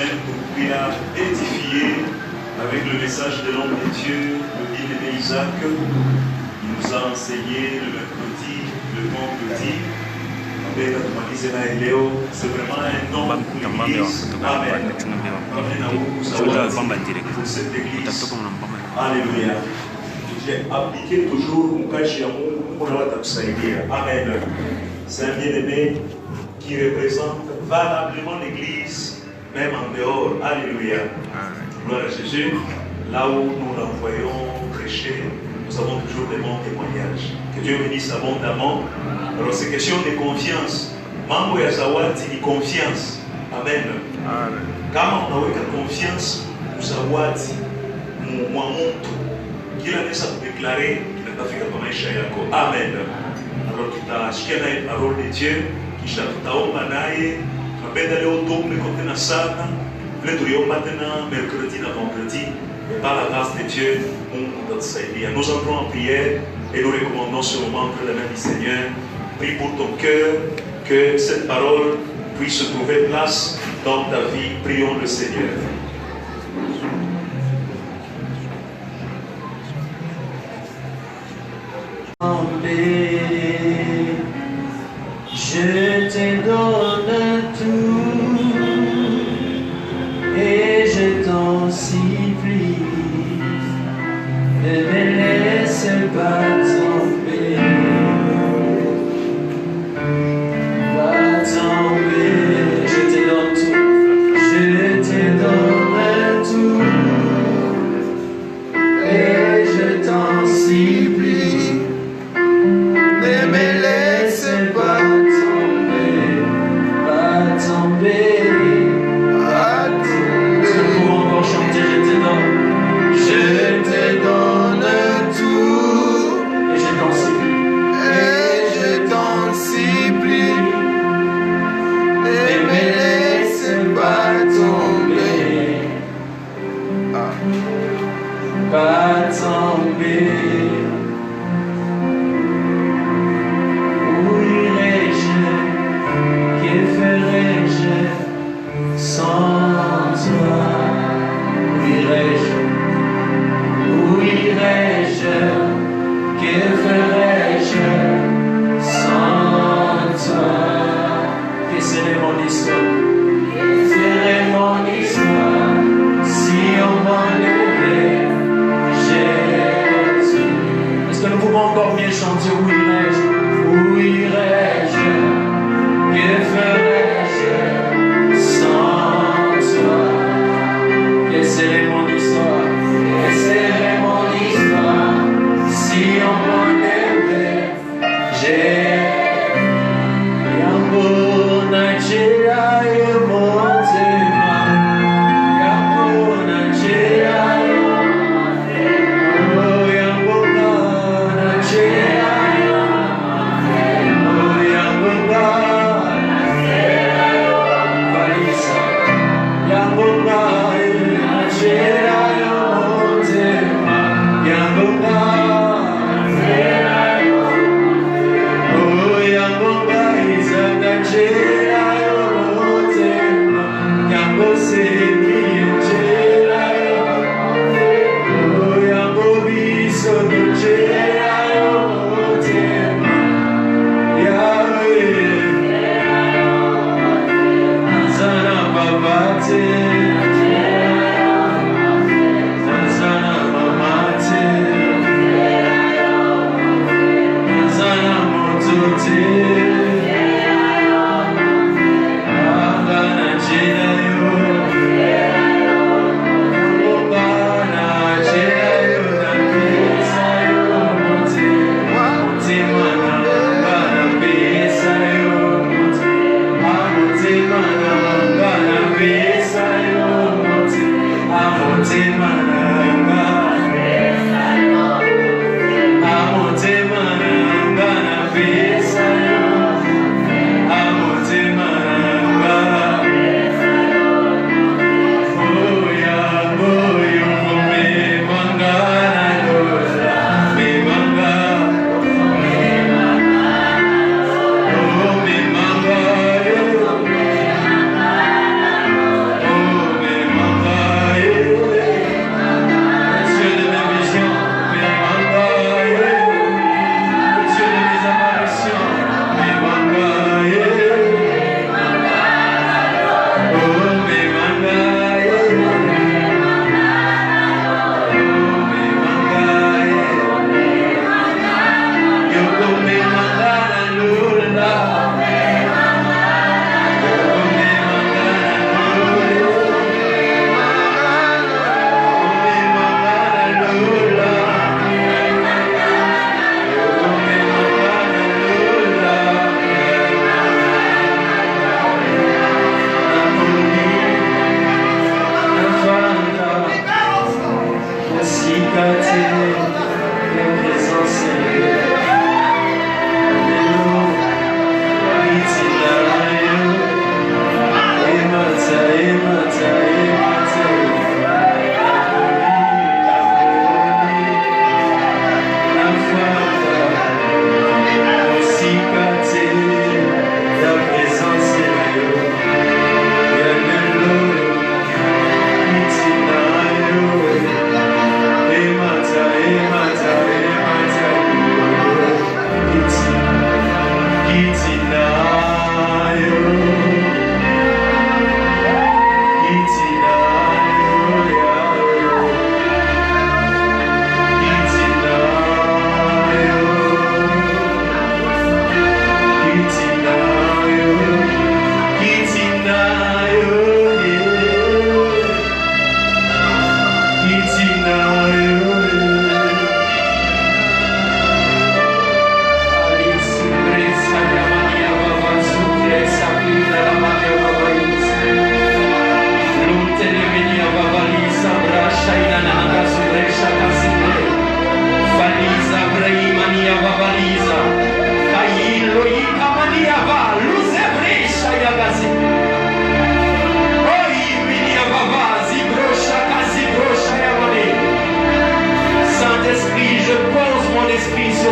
semaine pour pouvoir édifier avec le message de l'homme de Dieu, le bien-aimé Isaac. Il nous a enseigné le mercredi, le vendredi. C'est vraiment un nom pour l'Église. Amen. Pour cette Église. Alléluia. J'ai appliqué toujours mon cache pour Amen. C'est un bien-aimé qui représente valablement l'Église, même en dehors. Alléluia. Gloire à Jésus. Là où nous l'envoyons prêcher, nous avons toujours des bons témoignages. Que Dieu bénisse abondamment. Alors c'est question de confiance. Mambo ya zawadi ni confiance. Amen. Kama unaweka confiance uzawadi mwa mtu, kila nesa kudeklare kinatafika kwa maisha yako. Amen. Alors tutashikia naye parole de Dieu, kisha tutaomba naye. Tunapenda leo tuombe kwa tena sana. Vile tuliomba tena mercredi na vendredi. Par la grâce de Dieu, Mungu tatusaidia. Nous entrons en prière et nous recommandons ce moment entre les mains du Seigneur. Prie pour ton cœur, que cette parole puisse trouver place dans ta vie. Prions le Seigneur. Je te donne tout et je t'en supplie, ne me laisse pas tomber. Va tomber, je te donne tout, je te donne tout et je t'en supplie, ne me laisse pas tomber, pas tomber, pas tomber. Est-ce que nous pouvons encore chanter, je te donne tout, et je t'en supplie, ne me laisse pas tomber, pas tomber. Où irai-je, que ferai-je sans toi? Où irai-je, que ferai-je sans toi? Que serait mon histoire? Que serait mon histoire si on m'enlevait Jésus? Est-ce que nous pouvons encore mieux chanter? Où irai-je? Où irai-je? Que ferai-je sans toi? Que serait mon histoire? Que serait mon histoire si on m'enlevait Jésus? Yambona Jea et Montema, Yambona Jea et Montema, Yambona Jea et Montema.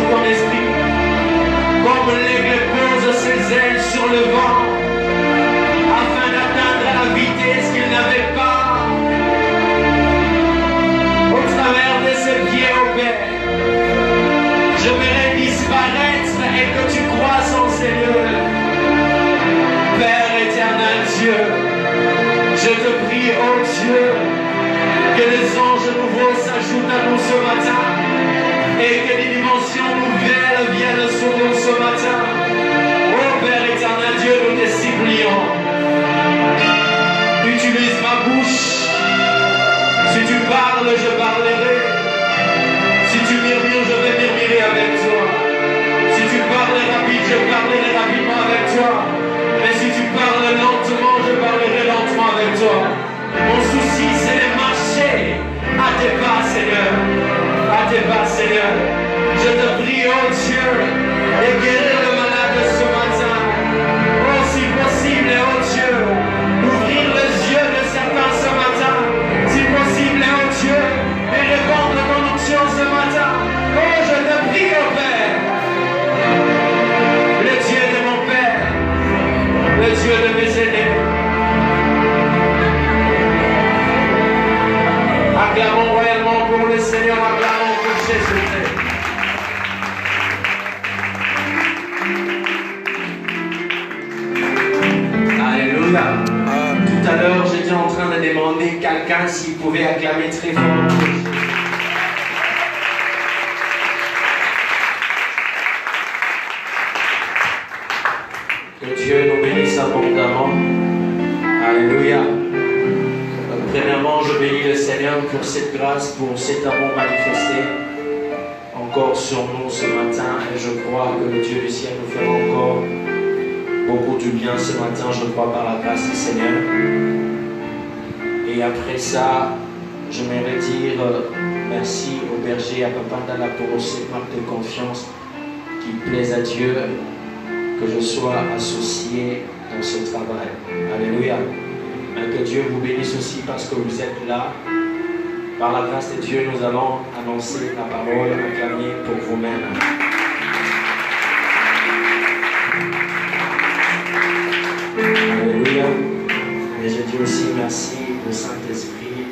ton esprit. Comme l'aigle pose ses ailes sur le vent, afin d'atteindre la vitesse qu'il n'avait pas. Au travers de ses pieds, ô Père, je verrai disparaître et que tu croisses en ces lieux. Père éternel Dieu, je te prie, ô Dieu, que les anges nouveaux s'ajoutent à nous ce matin et que des dimensions nouvelles viennent sur nous ce matin. Ô Père éternel Dieu, nous te supplions. Utilise ma bouche. Si tu parles, je parlerai. Si tu murmures, je vais murmurer avec toi. Si tu parles rapide, je parlerai rapidement avec toi. Mais si tu parles lentement, je parlerai lentement avec toi. Mon souci, c'est de marcher à tes pas, Seigneur. À tes pas, Seigneur. Je te prie, oh Dieu, de guérir le malade ce matin. Oh, si possible, oh Dieu, ouvrir les yeux de certains ce matin. Si possible, oh Dieu, et répandre ton onction ce matin. Oh, je te prie, oh Père, le Dieu de mon Père, le Dieu de mes aînés. Acclamons royalement pour le Seigneur, acclamons pour Jésus-Christ. Alléluia. Tout à l'heure, j'étais en train de demander quelqu'un s'il pouvait acclamer très fort. Que Dieu nous bénisse abondamment. Alléluia. Premièrement, je bénis le Seigneur pour cette grâce, pour cet amour manifesté encore sur nous ce matin. Et je crois que le Dieu du ciel nous fait encore beaucoup du bien ce matin, je crois, par la grâce du Seigneur. Et après ça, je m'aimerais dire merci au berger, à Papa Ndala pour cette marque de confiance qui plaise à Dieu, que je sois associé dans ce travail. Alléluia. Que Dieu vous bénisse aussi parce que vous êtes là. Par la grâce de Dieu, nous allons annoncer la parole, acclamer pour vous-même. Alléluia. Et je dis aussi merci au Saint-Esprit,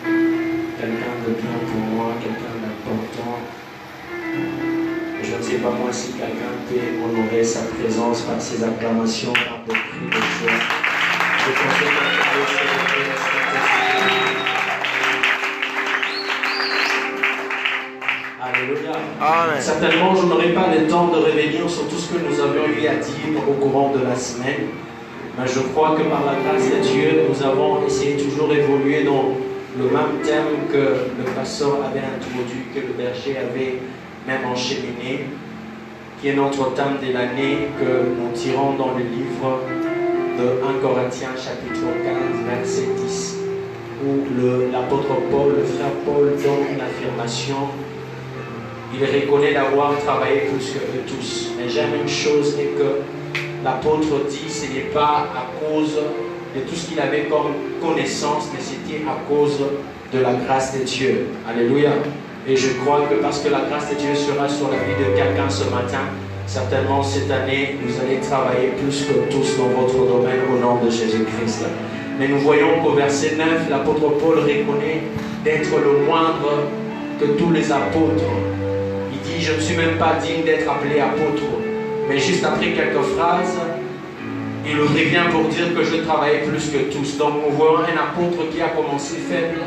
quelqu'un de bien pour moi, quelqu'un d'important. Je ne sais pas moi si quelqu'un peut honorer sa présence par ses acclamations, par des cris de joie. Je pense que Alléluia. Amen. Certainement, je n'aurai pas le temps de revenir sur tout ce que nous avions eu à dire au courant de la semaine. Mais je crois que par la grâce de Dieu, nous avons essayé toujours d'évoluer dans le même thème que le pasteur avait introduit, que le berger avait même encheminé, qui est notre thème de l'année que nous tirons dans le livre de 1 Corinthiens chapitre 15, verset 10, où l'apôtre Paul, le frère Paul, donne une affirmation. Il reconnaît d'avoir travaillé plus que tous. Mais j'aime une chose, c'est que l'apôtre dit, ce n'est pas à cause de tout ce qu'il avait comme connaissance, mais c'était à cause de la grâce de Dieu. Alléluia. Et je crois que parce que la grâce de Dieu sera sur la vie de quelqu'un ce matin, certainement cette année, vous allez travailler plus que tous dans votre domaine au nom de Jésus-Christ. Mais nous voyons qu'au verset 9, l'apôtre Paul reconnaît d'être le moindre que tous les apôtres. Il dit, je ne suis même pas digne d'être appelé apôtre. Mais juste après quelques phrases, il revient pour dire que je travaillais plus que tous. Donc nous voyons un apôtre qui a commencé faible,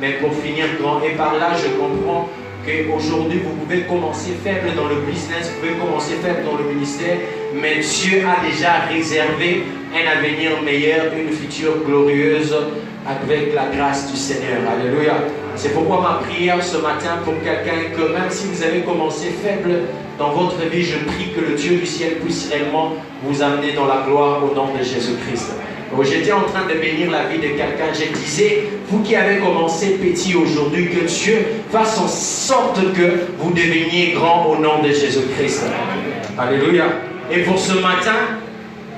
mais pour finir grand. Et par là, je comprends qu'aujourd'hui, vous pouvez commencer faible dans le business, vous pouvez commencer faible dans le ministère, mais Dieu a déjà réservé un avenir meilleur, une future glorieuse avec la grâce du Seigneur. Alléluia. C'est pourquoi ma prière ce matin pour quelqu'un, que même si vous avez commencé faible dans votre vie, je prie que le Dieu du ciel puisse réellement vous amener dans la gloire au nom de Jésus-Christ. J'étais en train de bénir la vie de quelqu'un. Je disais, vous qui avez commencé petit aujourd'hui, que Dieu fasse en sorte que vous deveniez grand au nom de Jésus-Christ. Alléluia. Et pour ce matin,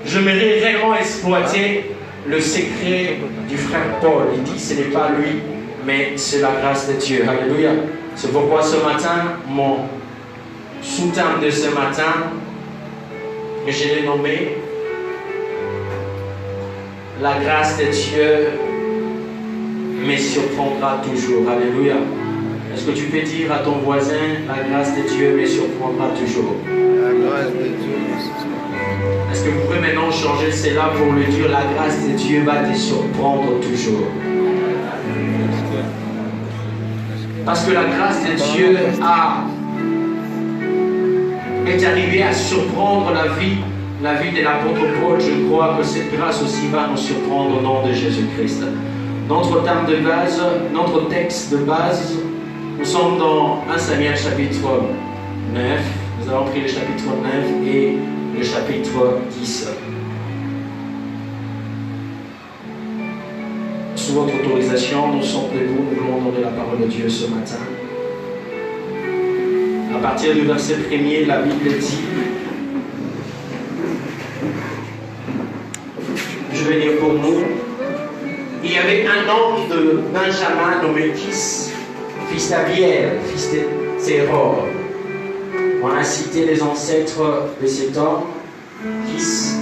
j'aimerais réellement exploiter le secret du frère Paul. Il dit, ce n'est pas lui, mais c'est la grâce de Dieu. Alléluia. C'est pourquoi ce matin, mon sous-thème de ce matin, que je l'ai nommé la grâce de Dieu me surprendra toujours. Alléluia. Est-ce que tu peux dire à ton voisin, la grâce de Dieu me surprendra toujours? La grâce de Dieu me surprendra. Est-ce que vous pouvez maintenant changer cela pour le dire, la grâce de Dieu va te surprendre toujours? Parce que la grâce de Dieu est arrivée à surprendre la vie de l'apôtre Paul. Je crois que cette grâce aussi va nous surprendre au nom de Jésus-Christ. Notre thème de base, notre texte de base, nous sommes dans 1 Samuel chapitre 9. Nous avons pris le chapitre 9 et le chapitre 10. Sous votre autorisation, nous sommes debout, nous voulons donner la parole de Dieu ce matin. À partir du verset 1er, la Bible dit, je vais lire pour nous, il y avait un homme de Benjamin nommé Kis, fils d'Abiel, fils de Zéror. On a cité les ancêtres de cet homme, Kis.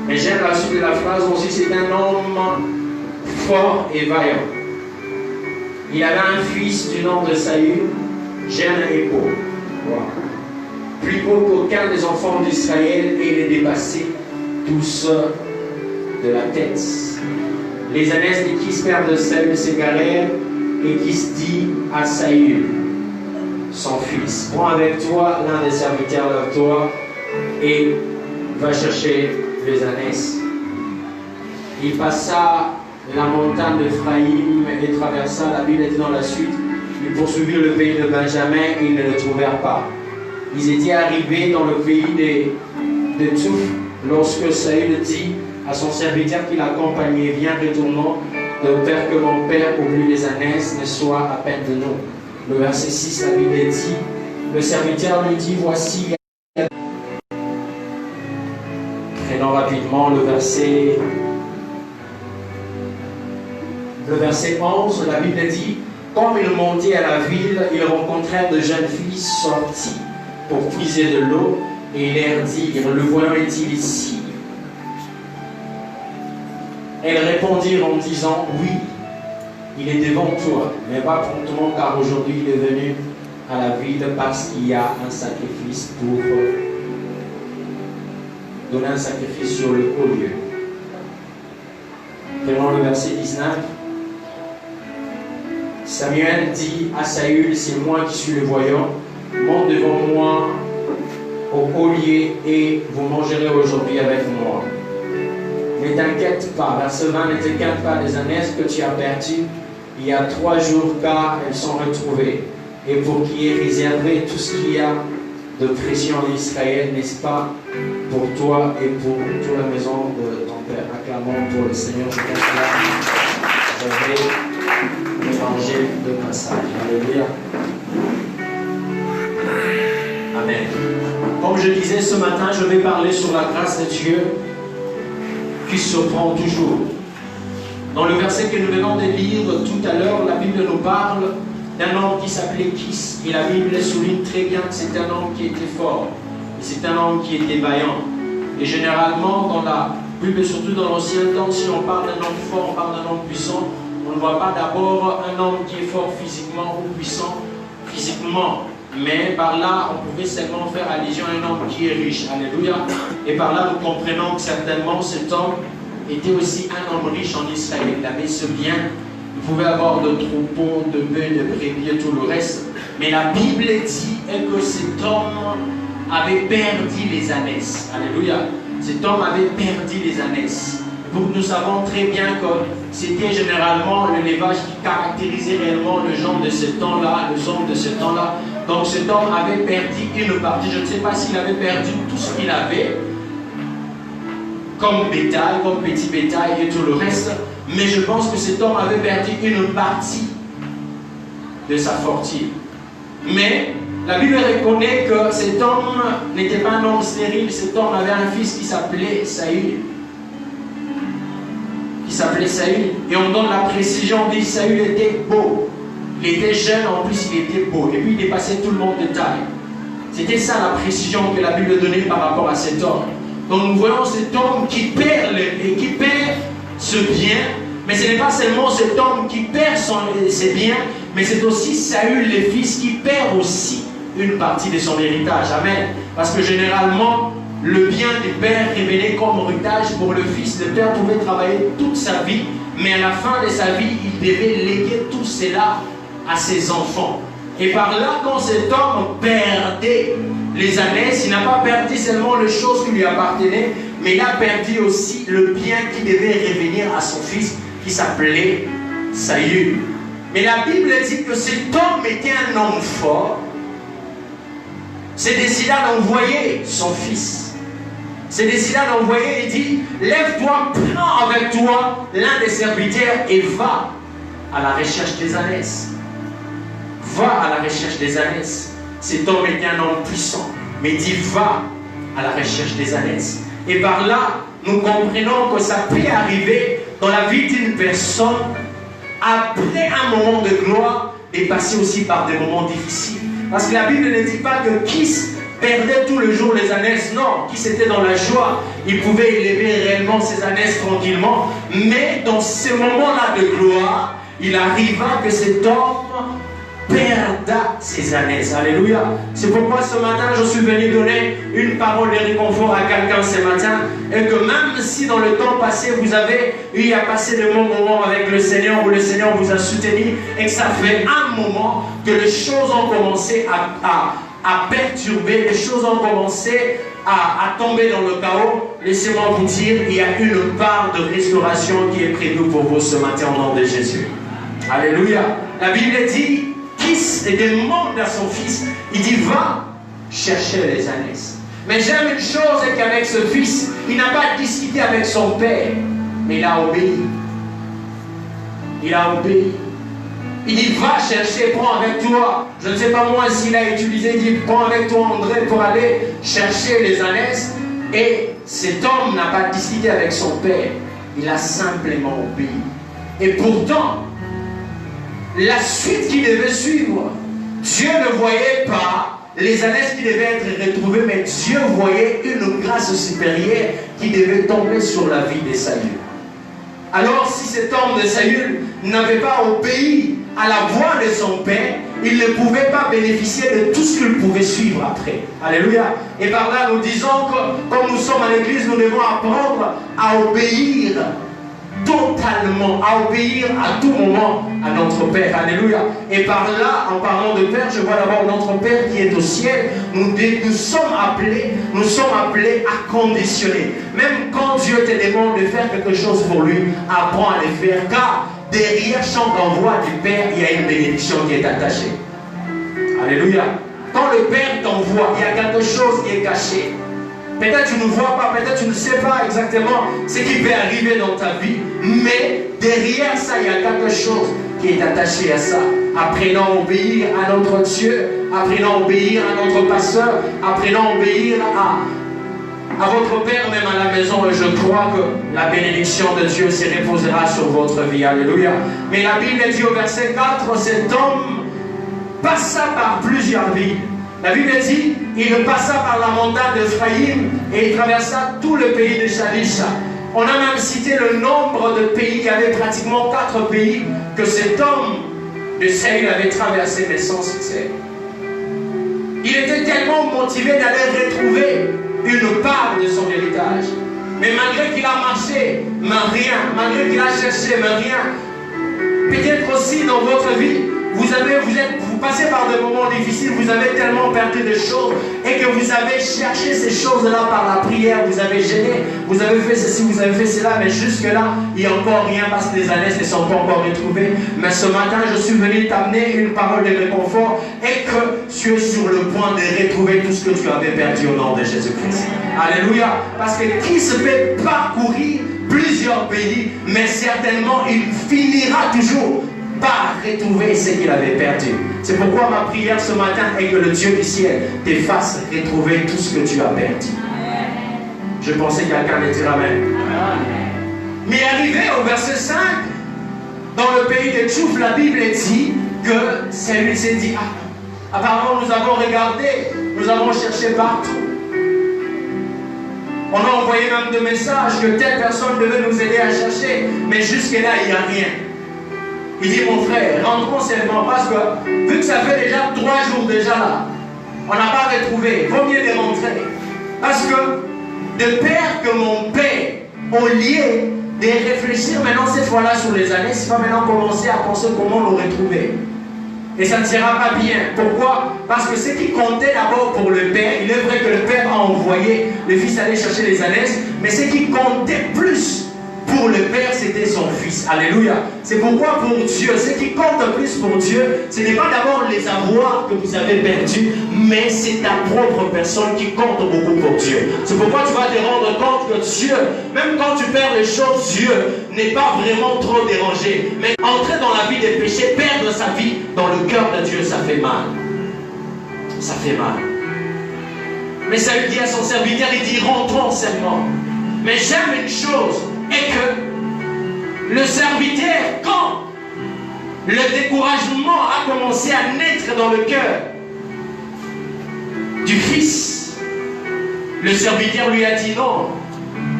Mais j'aime la suite de la phrase aussi, c'est un homme fort et vaillant. Il avait un fils du nom de Saül, jeune et beau. Wow. Plus beau qu'aucun des enfants d'Israël, et il est dépassé tous de la tête. Les ânesse de Kis, père de Saül, s'égarèrent, et Kis dit à Saül, son fils, prends avec toi l'un des serviteurs de toi et va chercher les ânesses. Il passa la montagne d'Ephraïm et traversa, la Bible était dans la suite. Ils poursuivirent le pays de Benjamin et ils ne le trouvèrent pas. Ils étaient arrivés dans le pays de Touf lorsque Saül dit à son serviteur qui l'accompagnait, viens, retournons de peur que mon père oublie les ânesses ne soit à peine de nous. Le verset 6, la Bible dit, le serviteur lui dit, voici. Prenons rapidement le verset 11, la Bible dit, comme ils montaient à la ville, ils rencontrèrent de jeunes filles sorties pour puiser de l'eau, et ils leur dirent, le voyant est-il ici? Elles répondirent en disant, oui, il est devant toi, mais pas promptement, car aujourd'hui il est venu à la ville parce qu'il y a un sacrifice pour donner un sacrifice sur le haut lieu. Prenons le verset 19. Samuel dit à Saül, c'est moi qui suis le voyant, monte devant moi au haut lieu et vous mangerez aujourd'hui avec moi. Ne t'inquiète pas, verset 20, ne t'inquiète pas des ânesses que tu as perdues il y a 3 jours, car elles sont retrouvées. Et pour qu'il y ait réservé tout ce qu'il y a de précieux en Israël, n'est-ce pas, pour toi et pour toute la maison de ton Père. Acclamons pour le Seigneur. Vous avez l'évangile de passage. Alléluia. Amen. Comme je disais ce matin, je vais parler sur la grâce de Dieu qui surprend toujours. Dans le verset que nous venons de lire tout à l'heure, la Bible nous parle d'un homme qui s'appelait Kis. Et la Bible souligne très bien que c'est un homme qui était fort. Et c'est un homme qui était vaillant. Et généralement, dans la Bible, surtout dans l'Ancien Temps, si on parle d'un homme fort, on parle d'un homme puissant, on ne voit pas d'abord un homme qui est fort physiquement ou puissant physiquement. Mais par là, on pouvait seulement faire allusion à un homme qui est riche. Alléluia. Et par là, nous comprenons que certainement cet homme était aussi un homme riche en Israël. Il avait ce bien. Il pouvait avoir de troupeaux, de bœufs, de brebis et tout le reste. Mais la Bible dit que cet homme avait perdu les ânesses. Alléluia. Cet homme avait perdu les ânesses. Donc nous savons très bien que c'était généralement l'élevage qui caractérisait réellement le genre de ce temps-là, le genre de ce temps-là. Donc cet homme avait perdu une partie. Je ne sais pas s'il avait perdu tout ce qu'il avait comme bétail, comme petit bétail et tout le reste. Mais je pense que cet homme avait perdu une partie de sa fortune. Mais la Bible reconnaît que cet homme n'était pas un homme stérile. Cet homme avait un fils qui s'appelait Saül. Et on donne la précision, on dit Saül était beau. Il était jeune, en plus il était beau. Et puis il dépassait tout le monde de taille. C'était ça la précision que la Bible donnait par rapport à cet homme. Donc nous voyons cet homme qui perd ce bien, mais ce n'est pas seulement cet homme qui perd ses biens, mais c'est aussi Saül, le fils, qui perd aussi une partie de son héritage. Amen. Parce que généralement, le bien du père revenait comme héritage pour le fils. Le père pouvait travailler toute sa vie, mais à la fin de sa vie, il devait léguer tout cela à ses enfants. Et par là, quand cet homme perdait les années, il n'a pas perdu seulement les choses qui lui appartenaient, mais il a perdu aussi le bien qui devait revenir à son fils, qui s'appelait Saül. Mais la Bible dit que cet homme était un homme fort. C'est décidé d'envoyer son fils. C'est décidé d'envoyer et dit, lève-toi, prends avec toi l'un des serviteurs et va à la recherche des ânesses. Va à la recherche des ânesses. Cet homme était un homme puissant, mais dit, va à la recherche des ânesses. Et par là, nous comprenons que ça peut arriver dans la vie d'une personne, après un moment de gloire, et passer aussi par des moments difficiles. Parce que la Bible ne dit pas que qui perdait tout le jour les ânesses. Non, qui était dans la joie, il pouvait élever réellement ses ânesses tranquillement. Mais dans ce moment-là de gloire, il arriva que cet homme perda ses ânesses. Alléluia. C'est pourquoi ce matin, je suis venu donner une parole de réconfort à quelqu'un ce matin. Et que même si dans le temps passé, vous avez eu à passer de bons moments avec le Seigneur, où le Seigneur vous a soutenu, et que ça fait un moment que les choses ont commencé à perturber, les choses ont commencé à tomber dans le chaos, laissez-moi vous dire, il y a une part de restauration qui est prévue pour vous ce matin au nom de Jésus. Alléluia. La Bible dit, et demande à son fils, il dit, va chercher les ânesses. Mais j'aime une chose, c'est qu'avec ce fils, il n'a pas discuté avec son père, mais il a obéi. Il a obéi. Il dit, va chercher, prends avec toi. Je ne sais pas moi s'il a utilisé, il dit, prends avec toi André pour aller chercher les ânesses. Et cet homme n'a pas discuté avec son père, il a simplement obéi. Et pourtant, la suite qui devait suivre, Dieu ne voyait pas les ânesses qui devaient être retrouvées, mais Dieu voyait une grâce supérieure qui devait tomber sur la vie de Saül. Alors si cet homme de Saül n'avait pas obéi à la voix de son père, il ne pouvait pas bénéficier de tout ce qu'il pouvait suivre après. Alléluia. Et par là nous disons que comme nous sommes à l'église, nous devons apprendre à obéir totalement, à obéir à tout moment à notre Père. Alléluia. Et par là, en parlant de Père, je vois d'abord notre Père qui est au ciel. Nous sommes appelés à conditionner. Même quand Dieu te demande de faire quelque chose pour lui, apprends à le faire, car derrière chaque envoi du Père, il y a une bénédiction qui est attachée. Alléluia. Quand le Père t'envoie, il y a quelque chose qui est caché. Peut-être tu ne vois pas, peut-être tu ne sais pas exactement ce qui peut arriver dans ta vie, mais derrière ça, il y a quelque chose qui est attaché à ça. Apprenons à obéir à notre Dieu, apprenons à obéir à notre pasteur, apprenons à obéir à votre Père, même à la maison, et je crois que la bénédiction de Dieu se reposera sur votre vie. Alléluia. Mais la Bible dit au verset 4, cet homme passa par plusieurs villes. La Bible dit, il passa par la montagne d'Ephraïm et il traversa tout le pays de Shalisha. On a même cité le nombre de pays, il y avait pratiquement 4 pays que cet homme de Saül avait traversé, mais sans succès. Il était tellement motivé d'aller retrouver une part de son héritage. Mais malgré qu'il a marché, mais rien, malgré qu'il a cherché, mais rien. Peut-être aussi dans votre vie, vous passez par des moments difficiles, vous avez tellement perdu de choses et que vous avez cherché ces choses-là par la prière, vous avez gêné, vous avez fait ceci, vous avez fait cela, mais jusque-là, il n'y a encore rien parce que les ânesses ne sont pas encore retrouvées. Mais ce matin, je suis venu t'amener une parole de réconfort et que tu es sur le point de retrouver tout ce que tu avais perdu au nom de Jésus-Christ. Alléluia. Parce que qui se fait parcourir plusieurs pays, mais certainement il finira toujours par retrouver ce qu'il avait perdu. C'est pourquoi ma prière ce matin est que le Dieu du ciel te fasse retrouver tout ce que tu as perdu. Je pensais que quelqu'un me dirait Amen. Mais arrivé au verset 5, dans le pays de Tchouf, la Bible dit que celui s'est dit, apparemment nous avons regardé nous avons cherché partout. On a envoyé même des messages que telle personne devait nous aider à chercher, mais jusque-là, il n'y a rien. Il dit, mon frère, rentrons seulement parce que, vu que ça fait déjà 3 jours déjà là, on n'a pas retrouvé, il vaut mieux les rentrer. Parce que, de père que mon père, au lieu de réfléchir maintenant cette fois-là sur les années, il va maintenant commencer à penser comment le retrouver. Et ça ne sera pas bien. Pourquoi? Parce que ce qui comptait d'abord pour le Père, il est vrai que le Père a envoyé le Fils aller chercher les annexes, mais ce qui comptait plus pour le Père, c'était son Fils. Alléluia. C'est pourquoi pour Dieu, ce qui compte plus pour Dieu, ce n'est pas d'abord les avoirs que vous avez perdus, mais c'est ta propre personne qui compte beaucoup pour Dieu. C'est pourquoi tu vas te rendre compte que Dieu, même quand tu perds les choses, Dieu n'est pas vraiment trop dérangé. Mais entrer dans la vie des péchés, perdre sa vie dans le cœur de Dieu, ça fait mal. Ça fait mal. Mais ça lui dit à son serviteur, il dit, rentrons seulement. Mais j'aime une chose, et que le serviteur, quand le découragement a commencé à naître dans le cœur du Fils, le serviteur lui a dit non,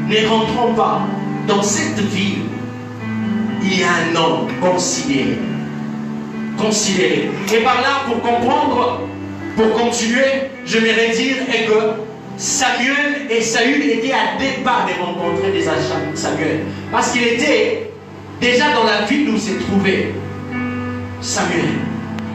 ne rentrons pas. Dans cette ville, il y a un homme considéré. Considéré. Et par là, pour comprendre, pour continuer, je m'aimerais dire est que Samuel et Saül étaient à 2 pas de rencontrer déjà Samuel. Parce qu'il était déjà dans la ville où s'est trouvé Samuel.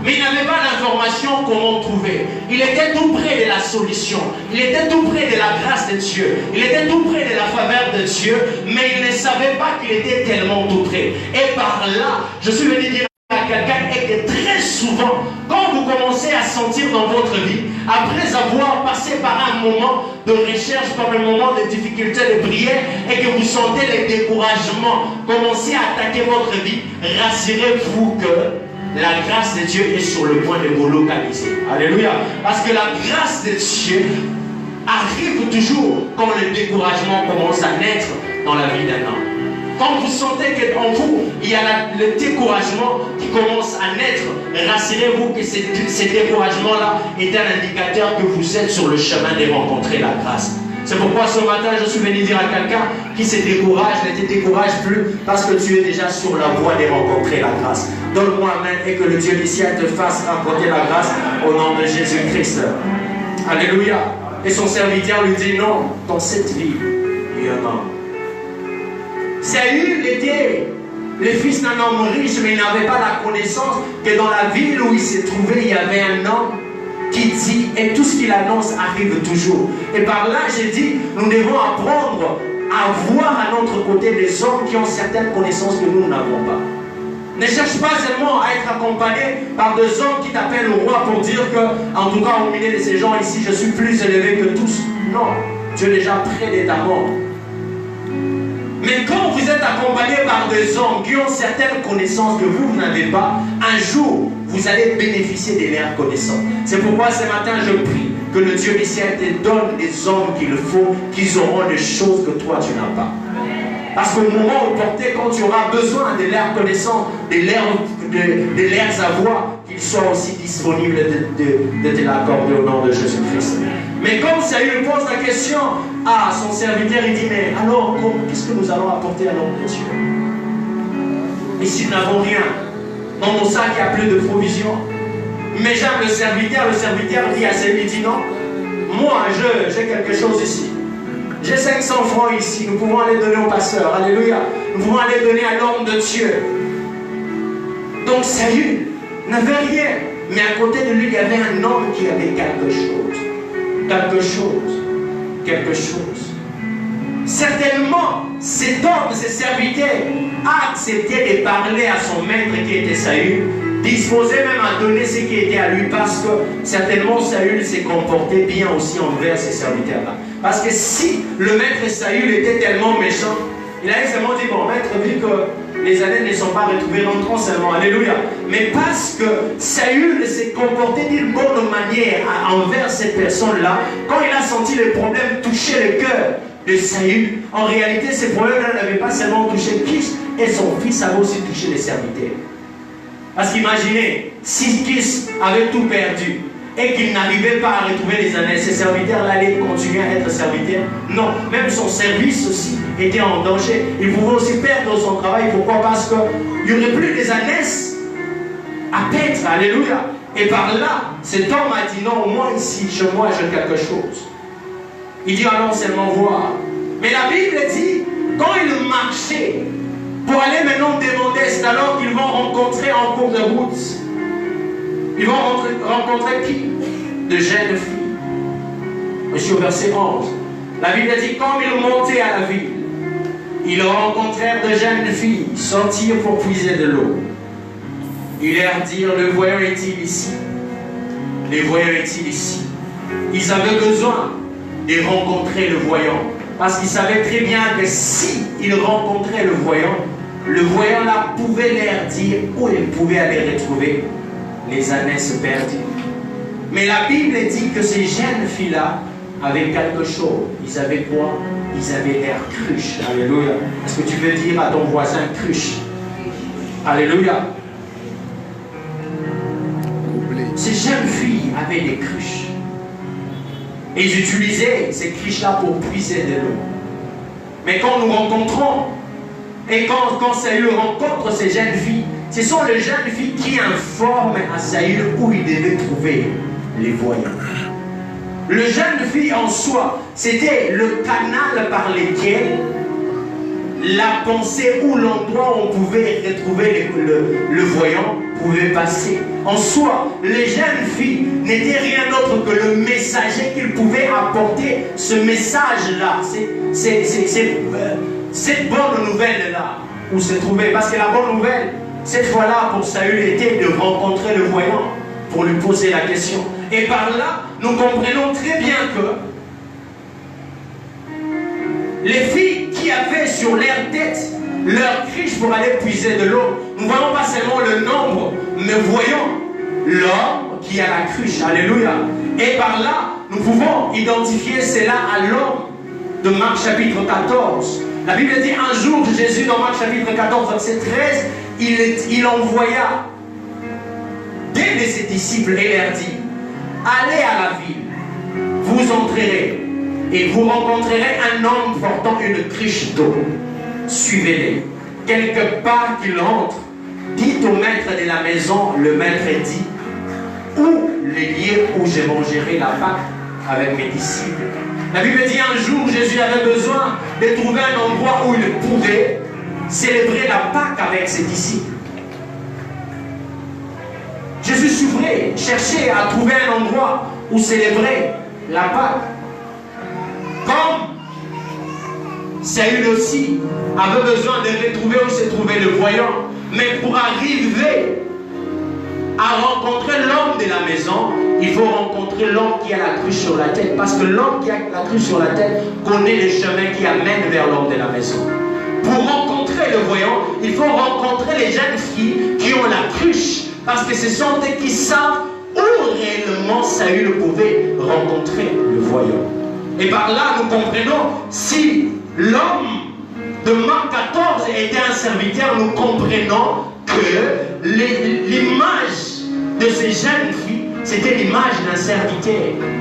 Mais il n'avait pas d'information comment trouver. Il était tout près de la solution. Il était tout près de la grâce de Dieu. Il était tout près de la faveur de Dieu. Mais il ne savait pas qu'il était tellement tout près. Et par là, je suis venu dire à quelqu'un que très souvent, quand vous commencez à sentir dans votre vie, après avoir passé par un moment de recherche, par un moment de difficulté, de prière, et que vous sentez le découragement commencer à attaquer votre vie, rassurez-vous que la grâce de Dieu est sur le point de vous localiser. Alléluia. Parce que la grâce de Dieu arrive toujours quand le découragement commence à naître dans la vie d'un homme. Quand vous sentez qu'en vous, il y a le découragement qui commence à naître, rassurez-vous que ce découragement-là est un indicateur que vous êtes sur le chemin de rencontrer la grâce. C'est pourquoi ce matin, je suis venu dire à quelqu'un qui se décourage, ne te décourage plus parce que tu es déjà sur la voie de rencontrer la grâce. Donne-moi Amen et que le Dieu du ciel te fasse rencontrer la grâce au nom de Jésus-Christ. Alléluia. Et son serviteur lui dit non, dans cette vie, il y a un homme. Saül était le fils d'un homme riche, mais il n'avait pas la connaissance que dans la ville où il s'est trouvé, il y avait un homme qui dit, et tout ce qu'il annonce arrive toujours. Et par là, j'ai dit, nous devons apprendre à voir à notre côté des hommes qui ont certaines connaissances que nous n'avons pas. Ne cherche pas seulement à être accompagné par des hommes qui t'appellent au roi pour dire que, en tout cas, au milieu de ces gens ici, je suis plus élevé que tous. Non, Dieu est déjà près de ta mort. Mais quand vous êtes accompagné par des hommes qui ont certaines connaissances que vous n'avez pas, un jour, vous allez bénéficier de leurs connaissances. C'est pourquoi ce matin, je prie que le Dieu du ciel te donne des hommes qu'il faut, qu'ils auront des choses que toi, tu n'as pas. Parce qu'au moment opportun, quand tu auras besoin de leurs connaissances, de leurs avoirs, qu'ils soient aussi disponibles de te l'accorder au nom de Jésus-Christ. Mais quand Saül pose la question à son serviteur, il dit, mais alors, qu'est-ce que nous allons apporter à notre Dieu? Et si nous n'avons rien, dans mon sac, il n'y a plus de provisions. Mais j'aime le serviteur dit à Saül, il dit, non, moi, j'ai quelque chose ici. J'ai 500 francs ici, nous pouvons les donner au pasteur, alléluia. Nous pouvons les donner à l'homme de Dieu. Donc Saül n'avait rien, mais à côté de lui, il y avait un homme qui avait quelque chose. Quelque chose. Certainement, cet homme, ce serviteur, a accepté de parler à son maître qui était Saül, disposé même à donner ce qui était à lui, parce que certainement Saül s'est comporté bien aussi envers ces serviteurs-là. Parce que si le maître Saül était tellement méchant, il allait seulement dire, bon maître, vu que les années ne sont pas retrouvées, rentrons seulement, alléluia. Mais parce que Saül s'est comporté d'une bonne manière envers cette personne-là, quand il a senti le problème toucher le cœur de Saül, en réalité, ces problèmes-là n'avaient pas seulement touché Kis, et son fils avait aussi touché les serviteurs. Parce qu'imaginez, si Kis avait tout perdu, et qu'il n'arrivait pas à retrouver les ânesses, ses serviteurs allaient continuer à être serviteurs? Non, même son service aussi était en danger. Il pouvait aussi perdre son travail. Pourquoi? Parce qu'il n'y aurait plus des ânesses à paître. Alléluia. Et par là, cet homme a dit non, au moins ici, chez moi, j'ai quelque chose. Il dit allons seulement voir. Mais la Bible dit, quand il marchait pour aller maintenant demander, c'est alors qu'ils vont rencontrer en cours de route. Ils vont rencontrer qui? De jeunes filles. Monsieur, au verset 11. La Bible dit, comme ils montaient à la ville, ils rencontrèrent de jeunes filles sortir pour puiser de l'eau. Ils leur dirent, le voyant est-il ici? Le voyant est-il ici? Ils avaient besoin de rencontrer le voyant. Parce qu'ils savaient très bien que si ils rencontraient le voyant là pouvait leur dire où ils pouvaient aller retrouver les ânesses perdues. Mais la Bible dit que ces jeunes filles-là avaient quelque chose. Ils avaient quoi? Ils avaient l'air cruche. Alléluia. Est-ce que tu veux dire à ton voisin cruche? Alléluia. Ces jeunes filles avaient des cruches. Et ils utilisaient ces cruches-là pour puiser de l'eau. Mais quand nous rencontrons, et quand Saül rencontre ces jeunes filles, ce sont les jeunes filles qui informent à Saül où il devait trouver les voyants. Le jeune fille en soi, c'était le canal par lequel la pensée ou l'endroit où on pouvait retrouver le voyant pouvait passer. En soi, les jeunes filles n'étaient rien d'autre que le messager qu'ils pouvaient apporter. Ce message-là, cette bonne nouvelle-là, où se trouvait. Parce que la bonne nouvelle, cette fois-là, pour Saül, était de rencontrer le voyant pour lui poser la question. Et par là, nous comprenons très bien que les filles qui avaient sur leur tête leur cruche pour aller puiser de l'eau, nous ne voyons pas seulement le nombre, mais voyons l'homme qui a la cruche. Alléluia. Et par là, nous pouvons identifier cela à l'homme de Marc chapitre 14. La Bible dit un jour, Jésus dans Marc chapitre 14, verset 13, il envoya des de ses disciples et leur dit, allez à la ville, vous entrerez et vous rencontrerez un homme portant une cruche d'eau. Suivez-les. Quelque part qu'il entre, dites au maître de la maison, le maître dit, où les lieux où je mangerai la Pâque avec mes disciples. La Bible dit un jour, Jésus avait besoin de trouver un endroit où il pouvait célébrer la Pâque avec ses disciples. Jésus s'ouvrait, cherchait à trouver un endroit où célébrer la Pâque. Comme Saül aussi avait besoin de retrouver où se trouvait le voyant. Mais pour arriver à rencontrer l'homme de la maison, il faut rencontrer l'homme qui a la cruche sur la tête. Parce que l'homme qui a la cruche sur la tête connaît les chemins qui amènent vers l'homme de la maison. Pour rencontrer le voyant, il faut rencontrer les jeunes filles qui ont la cruche. Parce que ce sont eux qui savent où réellement Saül pouvait rencontrer le voyant. Et par là, nous comprenons, si l'homme de Marc 14 était un serviteur, nous comprenons que l'image de ces jeunes filles, c'était l'image d'un serviteur.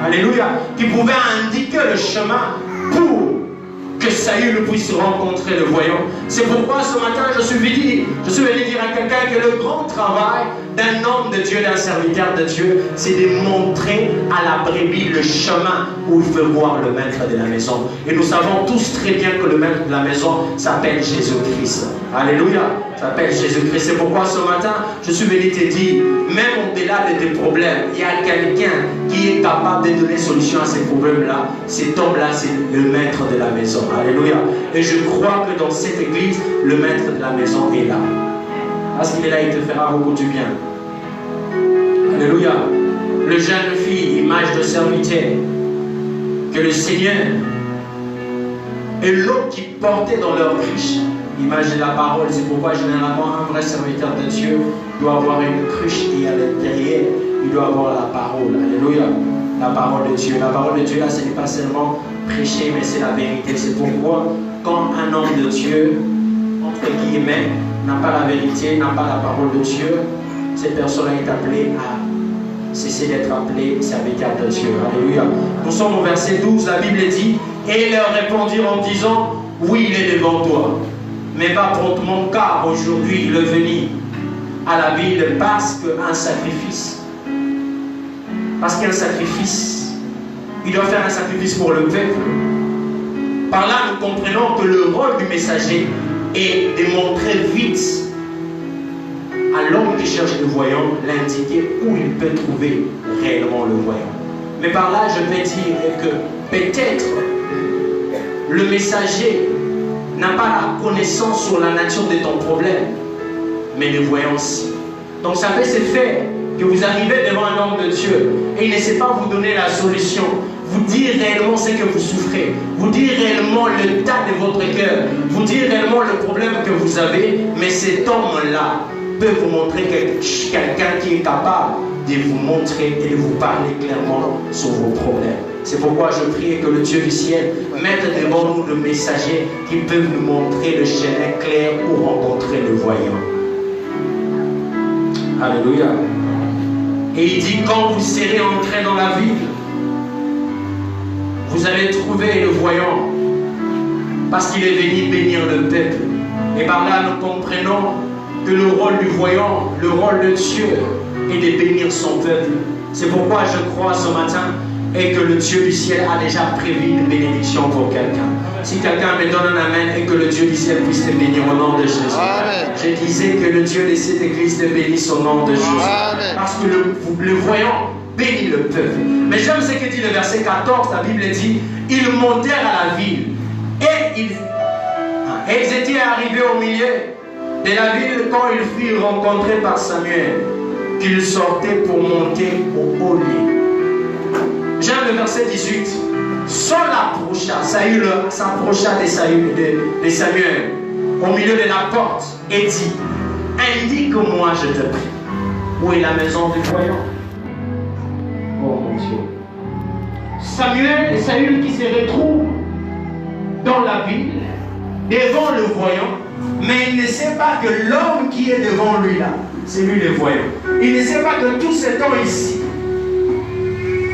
Alléluia. Qui pouvait indiquer le chemin pour que Saül puisse rencontrer le voyant. C'est pourquoi ce matin, je suis venu dire à quelqu'un que le grand travail d'un homme de Dieu, d'un serviteur de Dieu, c'est de montrer à la brebis le chemin où il veut voir le maître de la maison. Et nous savons tous très bien que le maître de la maison s'appelle Jésus-Christ. Alléluia, s'appelle Jésus-Christ. C'est pourquoi ce matin, je suis venu te dire, même au-delà de tes problèmes, il y a quelqu'un qui est capable de donner solution à ces problèmes-là. Cet homme-là, c'est le maître de la maison. Alléluia. Et je crois que dans cette église, le maître de la maison est là. Parce qu'il est là, il te fera beaucoup du bien. Alléluia. Le jeune fille, image de serviteur, que le Seigneur et l'eau qui portait dans leur cruche, image de la parole. C'est pourquoi généralement un vrai serviteur de Dieu doit avoir une cruche et à l'intérieur, il doit avoir la parole. Alléluia. La parole de Dieu. La parole de Dieu, là, ce n'est pas seulement prêcher, mais c'est la vérité. C'est pourquoi, quand un homme de Dieu, entre guillemets, n'a pas la vérité, n'a pas la parole de Dieu, cette personne est appelée à cessez d'être appelés serviteurs de Dieu. Alléluia. Nous sommes au verset 12, la Bible dit, et ils leur répondirent en disant, oui, il est devant toi, mais pas promptement, car aujourd'hui il est venu à la ville parce qu'un sacrifice. Parce qu'il y a un sacrifice. Il doit faire un sacrifice pour le peuple. Par là, nous comprenons que le rôle du messager est de montrer vite à l'homme qui cherche le voyant, l'indiquer où il peut trouver réellement le voyant. Mais par là, je vais dire que peut-être le messager n'a pas la connaissance sur la nature de ton problème, mais le voyant aussi. Donc ça fait se faire que vous arrivez devant un homme de Dieu et il ne sait pas vous donner la solution, vous dire réellement ce que vous souffrez, vous dire réellement l'état de votre cœur, vous dire réellement le problème que vous avez, mais cet homme-là peut vous montrer quelqu'un qui est capable de vous montrer et de vous parler clairement sur vos problèmes. C'est pourquoi je prie que le Dieu du ciel mette devant nous le messager qui peut nous montrer le chemin clair pour rencontrer le voyant. Alléluia. Et il dit, quand vous serez entrés dans la ville, vous allez trouver le voyant, parce qu'il est venu bénir le peuple. Et par là, nous comprenons que le rôle du voyant, le rôle de Dieu, est de bénir son peuple. C'est pourquoi je crois ce matin et que le Dieu du ciel a déjà prévu une bénédiction pour quelqu'un. Si quelqu'un me donne un amen et que le Dieu du ciel puisse te bénir au nom de Jésus. Amen. Je disais que le Dieu de cette église te bénisse au nom de Jésus. Amen. Parce que le voyant bénit le peuple. Mais j'aime ce que dit le verset 14, la Bible dit, ils montèrent à la ville et ils étaient arrivés au milieu de la ville quand ils furent rencontrés par Samuel, qu'ils sortaient pour monter au haut lieu. J'aime le verset 18. Saul s'approcha de Samuel au milieu de la porte et dit, indique-moi, je te prie, où est la maison du voyant? Oh mon Dieu. Saül qui se retrouve dans la ville, devant le voyant, mais il ne sait pas que l'homme qui est devant lui là, c'est lui le voyant. Il ne sait pas que tout ce temps ici,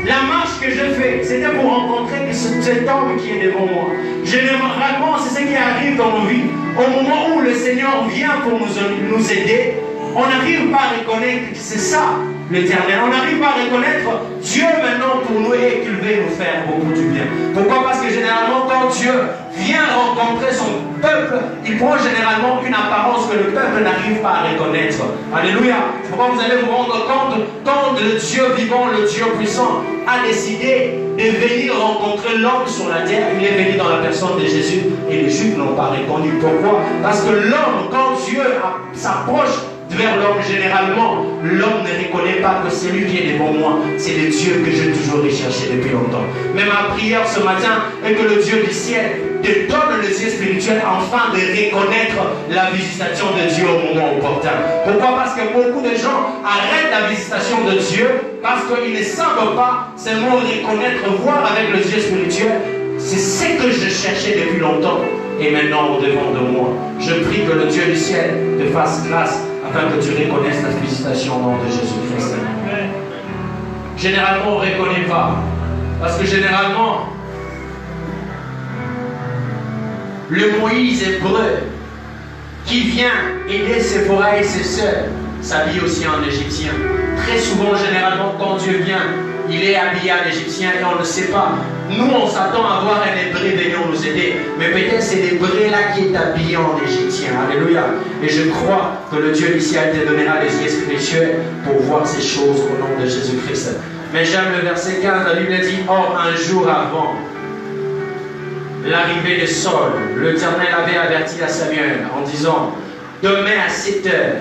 la marche que je fais, c'était pour rencontrer cet homme qui est devant moi. Généralement, c'est ce qui arrive dans nos vies. Au moment où le Seigneur vient pour nous aider, on n'arrive pas à reconnaître que c'est ça l'Éternel. On n'arrive pas à reconnaître Dieu maintenant pour nous et qu'il veut nous faire beaucoup du bien. Pourquoi? Parce que généralement, quand Dieu vient rencontrer son peuple, il prend généralement une apparence que le peuple n'arrive pas à reconnaître. Alléluia. C'est pourquoi vous allez vous rendre compte, quand le Dieu vivant, le Dieu puissant, a décidé de venir rencontrer l'homme sur la terre, il est venu dans la personne de Jésus et les Juifs n'ont pas reconnu. Pourquoi? Parce que l'homme, quand Dieu s'approche vers l'homme, généralement, l'homme ne reconnaît pas que c'est lui qui est devant moi. C'est le Dieu que j'ai toujours recherché depuis longtemps. Mais ma prière ce matin est que le Dieu du ciel te donne le ciel spirituel afin de reconnaître la visitation de Dieu au moment opportun. Pourquoi? Parce que beaucoup de gens arrêtent la visitation de Dieu parce qu'ils ne savent pas seulement reconnaître, voir avec le Dieu spirituel. C'est ce que je cherchais depuis longtemps et maintenant au devant de moi. Je prie que le Dieu du ciel te fasse grâce afin que tu reconnaisses la visitation au nom de Jésus-Christ. Généralement, on ne reconnaît pas. Parce que généralement, le Moïse hébreu qui vient aider Séphora et ses sœurs s'habille aussi en égyptien. Très souvent, généralement, quand Dieu vient, il est habillé en égyptien et on ne sait pas. Nous, on s'attend à voir un hébreu venir nous aider. Mais peut-être c'est l'hébreu là qui est habillé en égyptien. Alléluia. Et je crois que le Dieu du ciel te donnera les yeux spirituels pour voir ces choses au nom de Jésus-Christ. Mais j'aime le verset 15, la Bible dit, or un jour avant l'arrivée de Saul, l'Éternel avait averti à Samuel en disant, demain à 7 heures,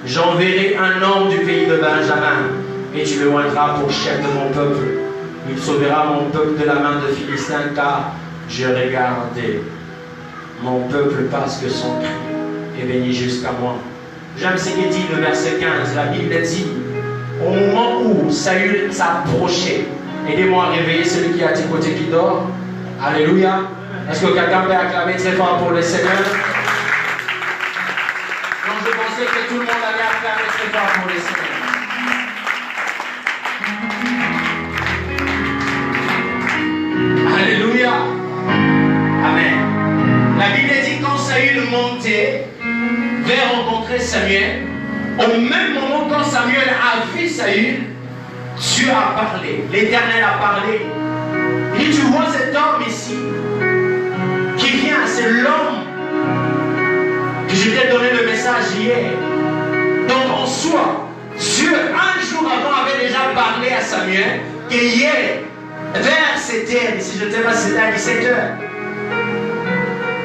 j'enverrai un homme du pays de Benjamin et tu le oindras pour chef de mon peuple. Il sauvera mon peuple de la main de Philistins, car je regardais mon peuple parce que son cri est venu jusqu'à moi. J'aime ce qu'il dit le verset 15. La Bible dit, au moment où Saül s'approchait, aidez-moi à réveiller celui qui est à tes côtés qui dort. Alléluia. Est-ce que quelqu'un peut acclamer très fort pour le Seigneur? Non, je pensais que tout le monde allait acclamer très fort pour le Seigneur. appelé Samuel, au même moment quand Samuel a vu Saül, Dieu a parlé, l'Éternel a parlé. Il dit, tu vois cet homme ici, qui vient, c'est l'homme que je t'ai donné le message hier. Donc en soi, Dieu, un jour avant, avait déjà parlé à Samuel, que hier, vers cette heure, si je ne sais pas si c'était à 17h,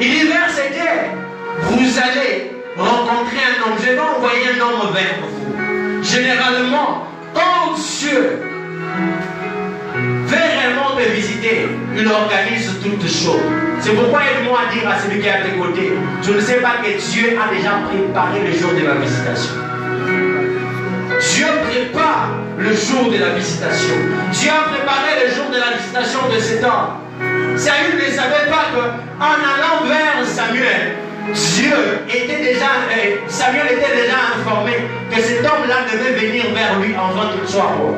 il dit vers cette heure, vous allez rencontrer un homme, je vais envoyer un homme vers vous. Généralement, quand Dieu veut réellement te visiter, il organise toutes choses. C'est pourquoi aide-moi à dire à celui qui est à tes côtés, je ne sais pas que Dieu a déjà préparé le jour de la visitation. Dieu prépare le jour de la visitation. Dieu a préparé le jour de la visitation de cet homme. Saül ne savait pas qu'en allant vers Samuel, Samuel était déjà informé que cet homme-là devait venir vers lui avant qu'il soit roi.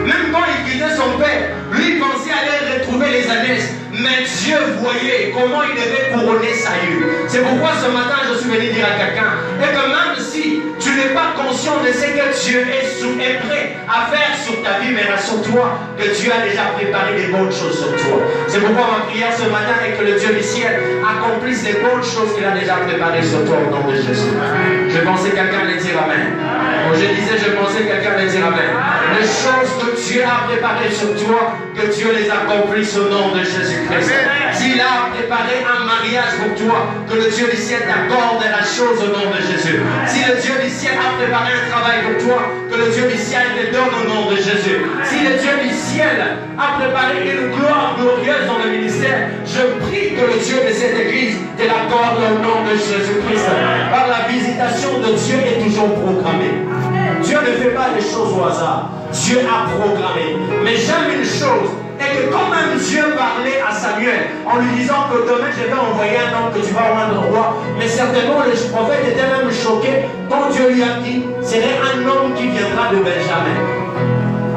Même quand il quittait son père, lui pensait aller retrouver les ânesses. Mais Dieu voyait comment il devait couronner Saül. C'est pourquoi ce matin je suis venu dire à quelqu'un, et que même si tu n'es pas conscient de ce que Dieu est prêt à faire sur ta vie, mais rassure-toi que Dieu a déjà préparé des bonnes choses sur toi. C'est pourquoi ma prière ce matin est que le Dieu du ciel accomplisse les bonnes choses qu'il a déjà préparées sur toi au nom de Jésus. Je pensais quelqu'un allait dire Amen. Quand je disais je pensais quelqu'un allait dire Amen. Les choses que Dieu a préparées sur toi, que Dieu les accomplisse au nom de Jésus-Christ. S'il a préparé un mariage pour toi, que le Dieu du ciel t'accorde la chose au nom de Jésus. Si le Dieu du ciel a préparé un travail pour toi, que le Dieu du ciel te donne au nom de Jésus. Si le Dieu du ciel a préparé une gloire glorieuse dans le ministère, je prie que le Dieu de cette église te l'accorde au nom de Jésus-Christ. Par la visitation de Dieu est toujours programmée. Dieu ne fait pas les choses au hasard. Dieu a programmé. Mais j'aime une chose, et que quand même Dieu parlait à Samuel en lui disant que demain je vais envoyer un homme que tu vas rendre roi, mais certainement le prophète était même choqué quand Dieu lui a dit serait un homme qui viendra de Benjamin.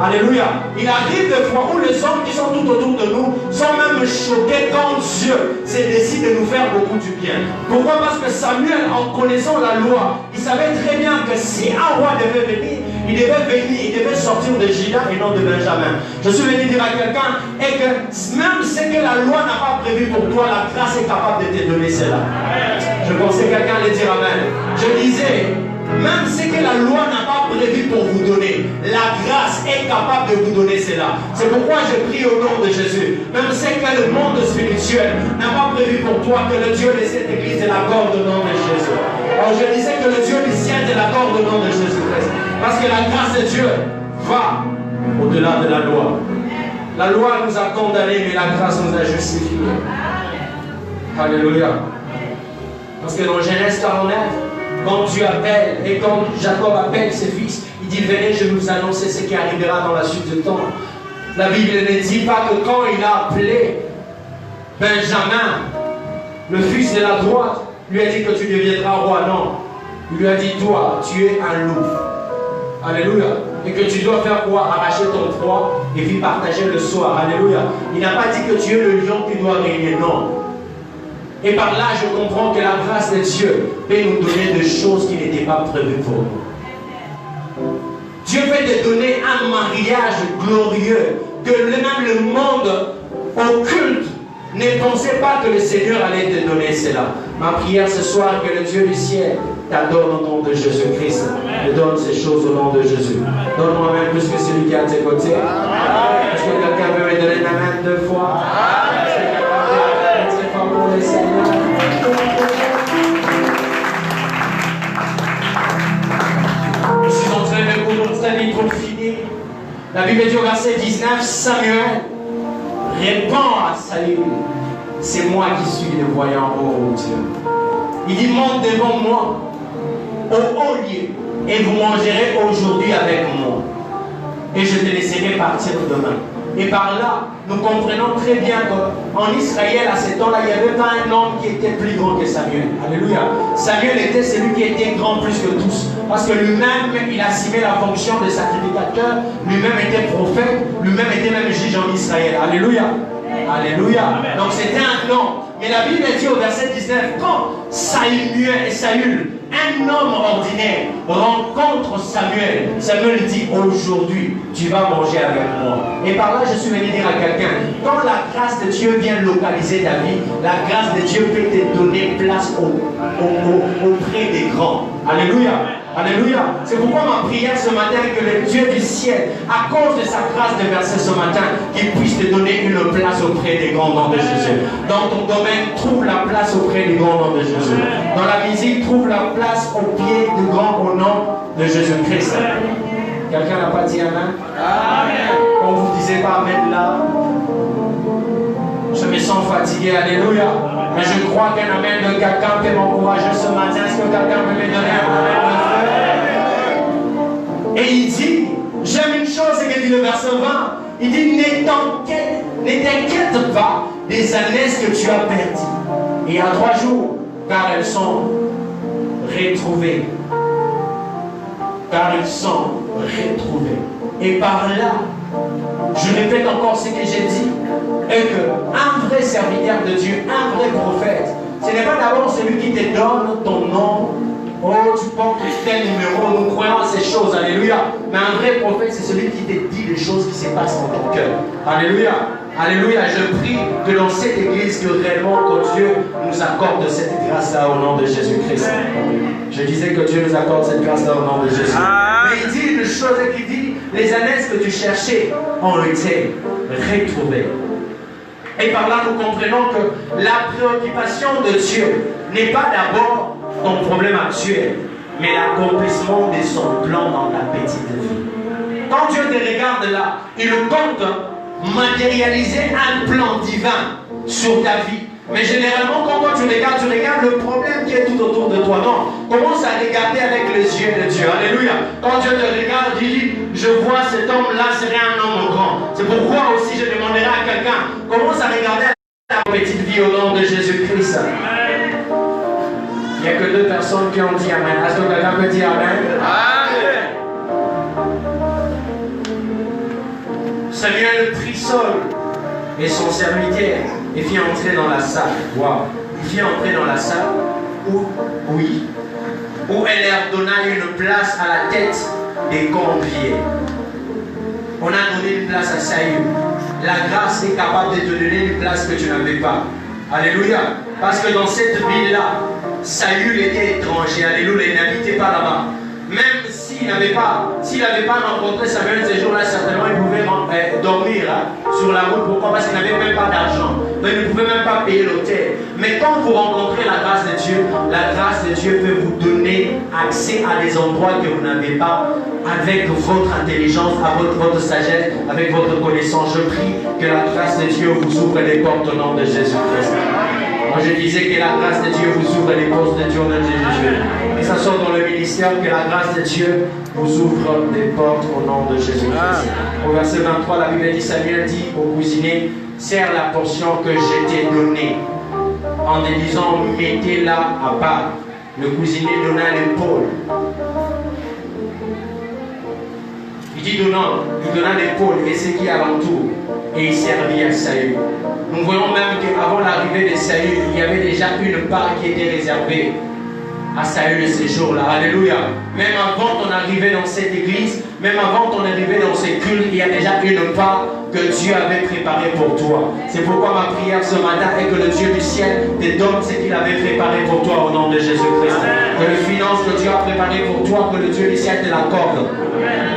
Alléluia. Il arrive des fois où les hommes qui sont tout autour de nous sont même choqués quand Dieu s'est décidé de nous faire beaucoup du bien. Pourquoi? Parce que Samuel, en connaissant la loi, il savait très bien que si un roi devait venir, il devait sortir de Juda et non de Benjamin. Je suis venu dire à quelqu'un, et que même ce que la loi n'a pas prévu pour toi, la grâce est capable de te donner cela. Je pensais que quelqu'un allait dire Amen. Je disais, même ce que la loi n'a pas prévu pour vous donner, la grâce est capable de vous donner cela. C'est pourquoi je prie au nom de Jésus. Même ce que le monde spirituel n'a pas prévu pour toi, que le Dieu de cette église te l'accorde au nom de Jésus. Alors je disais que le Dieu du ciel te l'accorde au nom de Jésus-Christ. Parce que la grâce de Dieu va au-delà de la loi. La loi nous a condamnés, mais la grâce nous a justifiés. Alléluia. Parce que dans Genèse 49, quand Dieu appelle, et quand Jacob appelle ses fils, il dit, venez, je vais vous annoncer ce qui arrivera dans la suite du temps. La Bible ne dit pas que quand il a appelé Benjamin, le fils de la droite, lui a dit que tu deviendras roi. Non. Il lui a dit, toi, tu es un loup. Alléluia. Et que tu dois faire quoi? Arracher ton proie et puis partager le soir. Alléluia. Il n'a pas dit que tu es le lion qui doit régner. Non. Et par là, je comprends que la grâce de Dieu peut nous donner des choses qui n'étaient pas prévues pour nous. Dieu peut te donner un mariage glorieux que même le monde occulte ne pensait pas que le Seigneur allait te donner cela. Ma prière ce soir, que le Dieu du ciel t'adore au nom de Jésus-Christ. Te donne ces choses au nom de Jésus. Donne-moi même plus que celui qui est à tes côtés. Est-ce que quelqu'un veut me donner la main 2 fois? Est-ce que quelqu'un veut être très fort pour le Seigneur? Je suis en train de vous montrer pour finir. La Bible dit au verset 19, Samuel répond à Saül, c'est moi qui suis le voyant, ô Dieu. Il dit, monte devant moi au haut lieu et vous mangerez aujourd'hui avec moi. Et je te laisserai partir demain. Et par là, nous comprenons très bien qu'en Israël, à ce temps-là, il n'y avait pas un homme qui était plus grand que Samuel. Alléluia. Samuel était celui qui était grand plus que tous. Parce que lui-même, il assumait la fonction de sacrificateur. Lui-même était prophète. Lui-même était même juge en Israël. Alléluia. Alléluia. Donc c'était un homme. Mais la Bible dit au verset 19, quand Saül un homme ordinaire rencontre Samuel. Samuel dit, aujourd'hui, tu vas manger avec moi. Et par là, je suis venu dire à quelqu'un, quand la grâce de Dieu vient localiser ta vie, la grâce de Dieu peut te donner place auprès des grands. Alléluia. Alléluia. C'est pourquoi ma prière ce matin, que le Dieu du ciel, à cause de sa grâce déversée ce matin, qu'il puisse te donner une place auprès des grands noms de Jésus. Dans ton domaine, trouve la place auprès des grands noms de Jésus. Dans la musique, trouve la place au pied du grand au nom de Jésus-Christ. Quelqu'un n'a pas dit Amen? Amen. On ne vous disait pas Amen là. Je me sens fatigué, alléluia. Mais je crois qu'un Amen de quelqu'un peut m'encourager ce matin. Est-ce que quelqu'un peut me donner un Amen? Et il dit, j'aime une chose, c'est qu'il dit le verset 20, il dit, ne t'inquiète pas des années que tu as perdues. Et à 3 jours, car elles sont retrouvées. Car elles sont retrouvées. Et par là, je répète encore ce que j'ai dit, et qu'un vrai serviteur de Dieu, un vrai prophète, ce n'est pas d'abord celui qui te donne ton nom. Oh, tu portes tel numéro, nous croyons à ces choses, alléluia. Mais un vrai prophète, c'est celui qui te dit les choses qui se passent dans ton cœur. Alléluia. Alléluia. Je prie que dans cette église, que réellement que Dieu nous accorde cette grâce-là au nom de Jésus-Christ. Je disais que Dieu nous accorde cette grâce-là au nom de Jésus. Mais il dit une chose, qui dit, les années que tu cherchais ont été retrouvées. Et par là, nous comprenons que la préoccupation de Dieu n'est pas d'abord ton problème actuel, mais l'accomplissement de son plan dans ta petite vie. Quand Dieu te regarde là, il compte matérialiser un plan divin sur ta vie. Mais généralement, quand toi tu regardes le problème qui est tout autour de toi. Non, commence à regarder avec les yeux de Dieu. Alléluia. Quand Dieu te regarde, il dit, je vois cet homme-là serait un homme grand. C'est pourquoi aussi je demanderai à quelqu'un, commence à regarder ta petite vie au nom de Jésus-Christ. Il n'y a que 2 personnes qui ont dit Amen. Est-ce que quelqu'un peut dire Amen? Amen. Samuel prit Saul et son serviteur et fit entrer dans la salle. Wow. Il fit entrer dans la salle où elle leur donna une place à la tête des conviés. On a donné une place à Saül. La grâce est capable de te donner une place que tu n'avais pas. Alléluia. Parce que dans cette ville-là, Saül était étranger. Alléluia. Il n'habitait pas là-bas. Même s'il n'avait pas rencontré Samuel ce jour-là, certainement il pouvait dormir sur la route. Pourquoi? Parce qu'il n'avait même pas d'argent. Donc il ne pouvait même pas payer l'hôtel. Mais quand vous rencontrez la grâce de Dieu, la grâce de Dieu peut vous donner accès à des endroits que vous n'avez pas, avec votre intelligence, avec votre sagesse, avec votre connaissance. Je prie que la grâce de Dieu vous ouvre les portes au nom de Jésus-Christ. Moi je disais que la grâce de Dieu vous ouvre les portes de Dieu au nom de Jésus. Et ça sort dans le ministère, que la grâce de Dieu vous ouvre les portes au nom de Jésus-Christ. Au verset 23, la Bible dit, Samuel dit au cuisinier, serre la portion que je t'ai donnée. En te disant, mettez-la à part. Le cuisinier donna l'épaule. Il dit il donna l'épaule et ce qui est alentour. Et il servit à Saül. Nous voyons même qu'avant l'arrivée de Saül, il y avait déjà une part qui était réservée à Saül ce jour-là. Alléluia. Même avant ton arrivée dans cette église, même avant ton arrivée dans ces cultes, il y a déjà une part que Dieu avait préparée pour toi. C'est pourquoi ma prière ce matin est que le Dieu du ciel te donne ce qu'il avait préparé pour toi au nom de Jésus-Christ. Que les finances que Dieu a préparées pour toi, que le Dieu du ciel te l'accorde.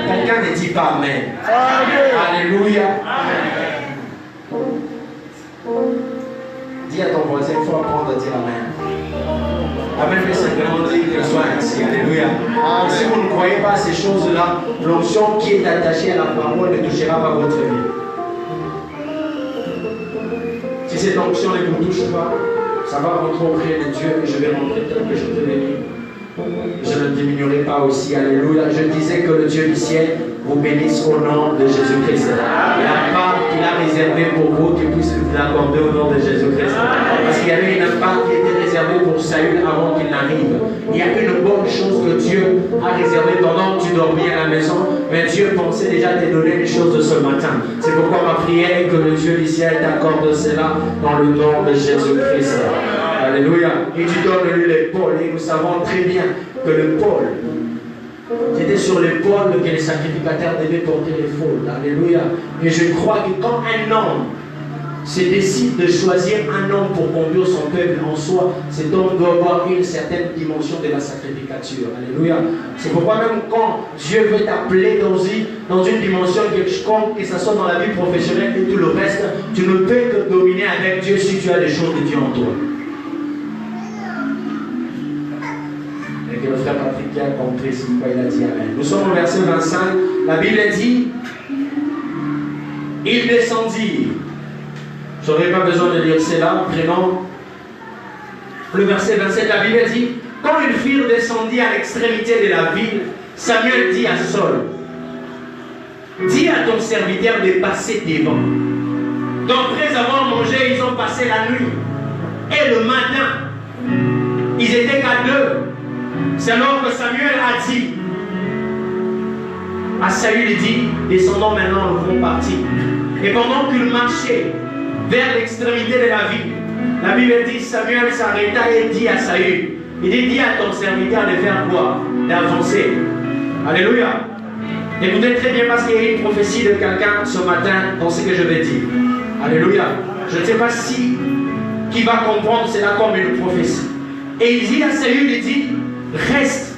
Quelqu'un ne dit pas Amen. Alléluia. Dis à ton voisin, il faut apprendre à dire Amen. Amen veut simplement dire qu'il soit ainsi. Alléluia. Et si vous ne croyez pas à ces choses-là, l'onction qui est attachée à la parole ne touchera pas votre vie. Si cette onction ne vous touche pas, ça va rentrer auprès de Dieu et je vais rentrer tel que je te l'ai dit. Je ne diminuerai pas aussi. Alléluia. Je disais que le Dieu du ciel vous bénisse au nom de Jésus-Christ. La part qu'il a réservée pour vous, qu'il puisse vous l'accorder au nom de Jésus-Christ. Parce qu'il y avait une part qui était réservée pour Saül avant qu'il n'arrive. Il y a une bonne chose que Dieu a réservée pendant que tu dormais à la maison, mais Dieu pensait déjà te donner les choses de ce matin. C'est pourquoi ma prière est que le Dieu du ciel t'accorde cela dans le nom de Jésus-Christ. Alléluia. Et tu donnes-lui l'épaule. Et nous savons très bien que le pôle, c'était sur l'épaule que les sacrificateurs devaient porter les faules. Alléluia. Et je crois que quand un homme se décide de choisir un homme pour conduire son peuple en soi, cet homme doit avoir une certaine dimension de la sacrificature. Alléluia. C'est pourquoi même quand Dieu veut t'appeler dans une dimension quelconque, que ce soit dans la vie professionnelle et tout le reste, tu ne peux que dominer avec Dieu si tu as les choses de Dieu en toi. Et que le frère Patrick a compris ce qu'il a dit. Amen. Nous sommes au verset 25. La Bible dit, il descendit. Je n'aurais pas besoin de lire cela. Prenons le verset 27. La Bible dit, quand ils furent descendus à l'extrémité de la ville, Samuel dit à Saul, dis à ton serviteur de passer devant. Donc après avoir mangé, ils ont passé la nuit. Et le matin, ils étaient qu'à deux. C'est alors que Samuel a dit à Saül, il dit, descendons maintenant, nous vont partir. Et pendant qu'ils marchaient vers l'extrémité de la ville, la Bible dit, Samuel s'arrêta et dit à Saül, il dit, dis à ton serviteur de faire quoi? D'avancer. Alléluia. Écoutez très bien parce qu'il y a une prophétie de quelqu'un ce matin dans ce que je vais dire. Alléluia. Je ne sais pas qui va comprendre cela comme une prophétie. Et il dit à Saül, il dit, reste